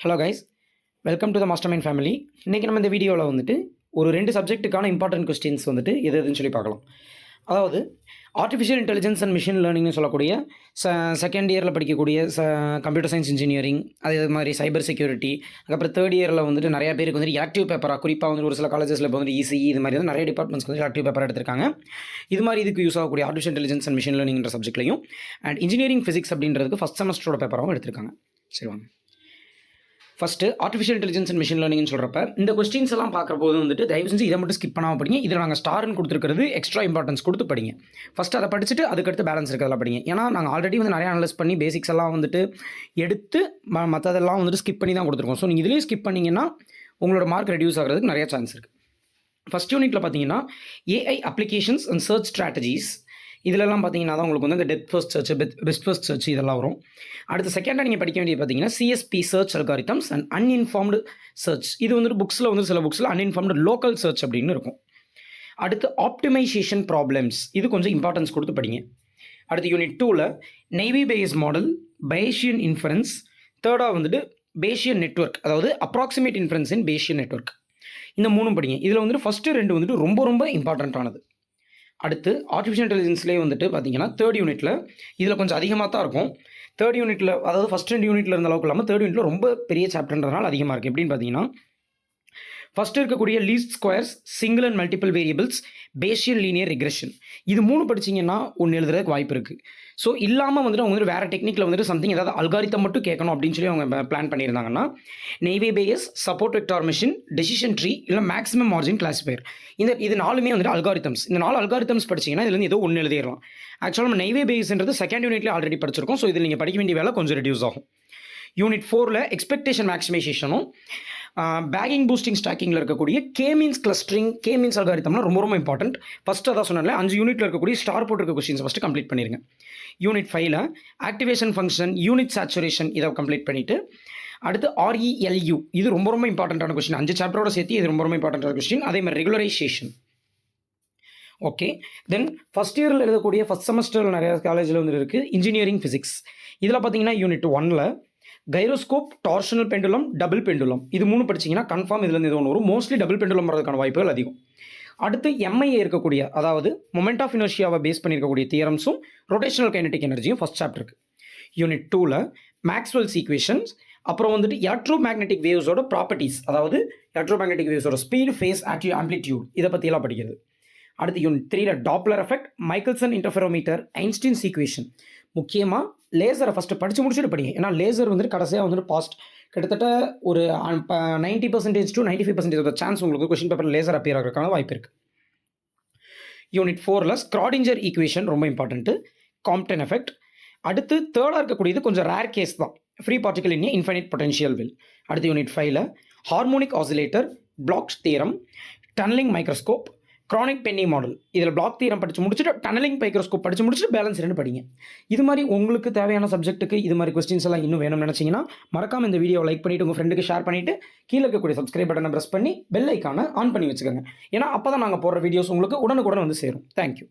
Hello guys, welcome to the Mastermind family. இன்றைக்கி நம்ம இந்த வீடியோவில் வந்துட்டு ஒரு 2 சப்ஜெக்ட்டுக்கான இம்பார்ட்டன்ட் கொஸ்டின்ஸ் வந்துட்டு எதுன்னு சொல்லி பார்க்கலாம். அதாவது ஆர்டிஃபிஷியல் இன்டெலிஜென்ஸ் அண்ட் மிஷின் லேர்னிங்னு சொல்லக்கூடிய செகண்ட் இயரில் படிக்கக்கூடிய கம்ப்யூட்டர் சயின்ஸ் இன்ஜினியரிங், அதே மாதிரி சைபர் செக்யூரிட்டி, அதுக்கப்புறம் தேர்ட் இயரில் வந்துட்டு நிறையா பேருக்கு வந்துட்டு ஆக்டிவ் பேப்பராக, குறிப்பாக வந்து ஒரு சில காலேஜஸில் இப்போ வந்து இசிஇ இது மாதிரி வந்து நிறைய டிபார்ட்மெண்ட்ஸ்க்கு வந்து ஆக்டிவ் பேப்பர் எடுத்திருக்காங்க. இது மாதிரி இதுக்கு யூஸ் ஆகக்கூடிய ஆர்டிஃபிஷியல் இன்டெலிஜென்ஸ் அண்ட் மிஷின் லேர்னிங்ன்ற சப்ஜெக்ட்லையும் அண்ட் இன்ஜினியரிங் ஃபிசிக்ஸ் அப்படின்றதுக்கு ஃபஸ்ட் செமஸ்டரோட பேப்பராகவும் எடுத்திருக்காங்க. சரி வாங்க, first artificial intelligence and machine லேர்னிங்னு சொல்கிறப்ப இந்த கொஸ்டின்ஸ் எல்லாம் பார்க்குறபோது வந்துட்டு தயவு செஞ்சு இதை மட்டும் ஸ்கிப் பண்ணாமல் படிங்க. இதில் நாங்கள் ஸ்டார்னு கொடுத்துருக்கிறது எக்ஸ்ட்ரா இம்பார்ட்டன்ஸ் கொடுத்து படிங்க. ஃபஸ்ட்டு அதை படிச்சுட்டு அதுக்கடுத்து பேலன்ஸ் இருக்கிறதெல்லாம் படிங்க. ஏன்னா நாங்கள் ஆல்ரெடி வந்து நிறையா அனலைஸ் பண்ணி பேசிக்ஸ் எல்லாம் வந்துட்டு எடுத்து மற்றதெல்லாம் வந்துட்டு ஸ்கிப் பண்ணி தான் கொடுத்துருக்கோம். ஸோ நீங்கள் இதுலேயும் ஸ்கிப் பண்ணிங்கன்னா உங்களோட மார்க் ரெடியூஸ் ஆகிறதுக்கு நிறைய சான்ஸ் இருக்குது. ஃபஸ்ட் யூனிட்டில் பார்த்தீங்கன்னா AI applications and search strategies, இதிலெல்லாம் பார்த்தீங்கன்னா தான் உங்களுக்கு வந்து இந்த depth first search, best first search இதெல்லாம் வரும். அடுத்து செகண்டாக நீங்கள் படிக்க வேண்டியது பார்த்தீங்கன்னா CSP search algorithms and uninformed search. இது வந்துட்டு புக்ஸில் வந்து சில புக்ஸில் அன்இன்ஃபார்ம்டு லோக்கல் சர்ச் அப்படின்னு இருக்கும். அடுத்து ஆப்டிமைசேஷன் ப்ராப்ளம்ஸ், இது கொஞ்சம் இம்பார்ட்டன்ஸ் கொடுத்து படிங்க. அடுத்து யூனிட் 2ல் நெய்வி பேஸ் மாடல், பேஷியன் இன்ஃபரன்ஸ், தேர்டாக வந்துட்டு பேஷியன் நெட்வொர்க், அதாவது அப்ராக்சிமேட் இன்ஃபரன்ஸ் இன் பேஷியன் நெட்வொர்க். இந்த 3 படிங்க. இதில் வந்துட்டு ஃபஸ்ட்டு 2 வந்துட்டு ரொம்ப ரொம்ப இம்பார்ட்டண்ட்டானது. அடுத்து ஆர்டிஃபிஷியல் இன்டெலிஜென்ஸ்லேயே வந்துட்டு பார்த்தீங்கன்னா தேர்ட் யூனிட்டில் இதில் கொஞ்சம் அதிகமாக தான் இருக்கும். தேர்ட் யூனிட்டில், அதாவது ஃபஸ்ட் 2 யூனிட்டில் இருந்த அளவுக்கு இல்லாமல் தேர்ட் யூனிட்டில் ரொம்ப பெரிய சாப்டர்ன்றதுனால அதிகமாக இருக்குது. எப்படின்னு பார்த்தீங்கன்னா ஃபஸ்ட்டு இருக்கக்கூடிய least squares, single and multiple variables, patient linear regression, இது 3 படிச்சிங்கன்னா ஒன்று எழுதுறதுக்கு வாய்ப்பு இருக்குது. ஸோ இல்லாமல் வந்துட்டு அவங்க வந்துட்டு வேறு டெக்னிக்கில் வந்துட்டு சம்திங் ஏதாவது அல்காரிதம் மட்டும் கேட்கணும் அப்படின்னு சொல்லி அவங்க பிளான் பண்ணியிருந்தாங்கன்னா naive Bayes, support vector machine, decision tree, இல்லை மேக்ஸிமம் மார்ஜின் கிளாசிஃபையர், இது 4மே வந்துட்டு அல்காரிதம்ஸ். இந்த 4 அல்காரிதம்ஸ் படிச்சிங்கன்னா இதுலேருந்து ஏதோ ஒன்று எழுதிடலாம். ஆக்சுவலாக நம்ம நெய்வே பேஸ்ன்றது செகண்ட் யூனிட்லேயே ஆல்ரெடி படிச்சிருக்கோம். ஸோ இதில் நீங்கள் படிக்க வேண்டிய வேலை கொஞ்சம் ரெடியூஸ் ஆகும். யூனிட் 4ல் எக்ஸ்பெக்டேஷன் மேக்ஸிமைசேஷனும் பேக்கிங் பூஸ்டிங் ஸ்டாக்கிங்கில் இருக்கக்கூடிய மீன்ஸ் கிளஸ்டரிங், மீன்ஸ் அல்காரிதம்லாம் ரொம்ப ரொம்ப இம்பார்ட்டன்ட். ஃபஸ்ட்டு அதான் சொன்னால 5 யூனிட்டில் இருக்கக்கூடிய ஸ்டார் போட்டிருக்க கொஸ்டின்ஸ் ஃபஸ்ட்டு கம்ப்ளீட் பண்ணிடுங்க. யூனிட் 5ல் ஆக்டிவேஷன் ஃபங்க்ஷன், யூனிட் சேச்சுரேஷன், இதை கம்ப்ளீட் பண்ணிவிட்டு அடுத்து RELU, இது ரொம்ப ரொம்ப இம்பார்ட்டண்ட்டான கொஸ்டின். 5 சாப்டரோட சேர்த்து இது ரொம்ப ரொம்ப இம்பார்ட்டண்ட்டான கொஸ்டின். அதே மாதிரி ரெகுலரைசேஷன். ஓகே, தென் ஃபஸ்ட் இயரில் எழுதக்கூடிய ஃபஸ்ட் செமஸ்டரில் நிறைய காலேஜில் வந்து இருக்குது இன்ஜினியரிங் ஃபிசிக்ஸ். இதில் பார்த்தீங்கன்னா யூனிட் 1ல் gyroscope, torsional pendulum, double pendulum, இது 3 படிச்சிங்கன்னா கன்ஃபார்ம் இதுலேருந்து எது ஒன்று வரும். மோஸ்ட்லி டபுள் பெண்டுலம் வரதுக்கான வாய்ப்புகள் அதிகம். அடுத்து MIA இருக்கக்கூடிய, அதாவது மொமெண்ட் ஆஃப் இனர்ஷியாவை பேஸ் பண்ணியிருக்கக்கூடிய தியரம்ஸும் ரொட்டேஷனல் கைனடிக் எனர்ஜியும் ஃபஸ்ட் சாப்டருக்கு. யூனிட் 2ல் மேக்ஸ்வெல்ஸ் ஈக்குவேஷன்ஸ், அப்புறம் வந்துட்டு எலக்ட்ரோ மேக்னெட்டிக் வேவ்ஸோட ப்ராப்பர்ட்டிஸ், அதாவது எலக்ட்ரோ மேக்னெட்டிக் வேவ்ஸோட ஸ்பீடு, ஃபேஸ், ஆம்ப்ளிடியூட், இதை பற்றியெல்லாம் படிக்கிறது. அடுத்து யூனிட் 3ல் Doppler effect, Michelson interferometer, Einstein's equation. முக்கியமாக லேசரை ஃபஸ்ட்டு படித்து முடிச்சுட்டு படிங்க. ஏன்னா லேசர் வந்துட்டு கடைசியாக வந்துட்டு பாஸ்ட் கிட்டத்தட்ட ஒரு 90% to 95% சான்ஸ் உங்களுக்கு கொஸ்டின் பேப்பர் லேசர் அப்பியர் ஆகிறதுக்கான வாய்ப்பு இருக்குது. யூனிட் 4ல் ஸ்க்ராடிஞ்சர் ஈக்குவேஷன் ரொம்ப இம்பார்ட்டன்ட்டு, காம்ப்டன் எஃபெக்ட். அடுத்து தேர்டாக இருக்கக்கூடியது கொஞ்சம் ரேர் கேஸ் தான், free particle in infinite potential well. அடுத்து யூனிட் 5ல் harmonic oscillator, Bloch's theorem, tunneling microscope, Kronig Penney model. இதில் பிளாக் தியரம் படித்து முடிச்சுட்டு டனலிங் மைக்ரோஸ்கோப் படித்து முடிச்சுட்டு பேலன்ஸ் 2 படிங்க. இது மாதிரி உங்களுக்கு தேவையான சப்ஜெக்ட்டுக்கு இது மாதிரி கொஸ்டின்ஸ் எல்லாம் இன்னும் வேணும்னு நினச்சிங்கன்னா மறக்காமல் இந்த வீடியோ லைக் பண்ணிவிட்டு உங்கள் ஃப்ரெண்டுக்கு ஷேர் பண்ணிவிட்டு கீழே இருக்கக்கூடிய சப்ஸ்கிரைப் பட்டனை ப்ரெஸ் பண்ணி பெல் ஐக்கானை ஆன் பண்ணி வச்சுக்கோங்க. ஏன்னா அப்போ தான் நாங்கள் போடுற வீடியோஸ் உங்களுக்கு உடனுக்குடன் வந்து சேரும். தேங்க்யூ.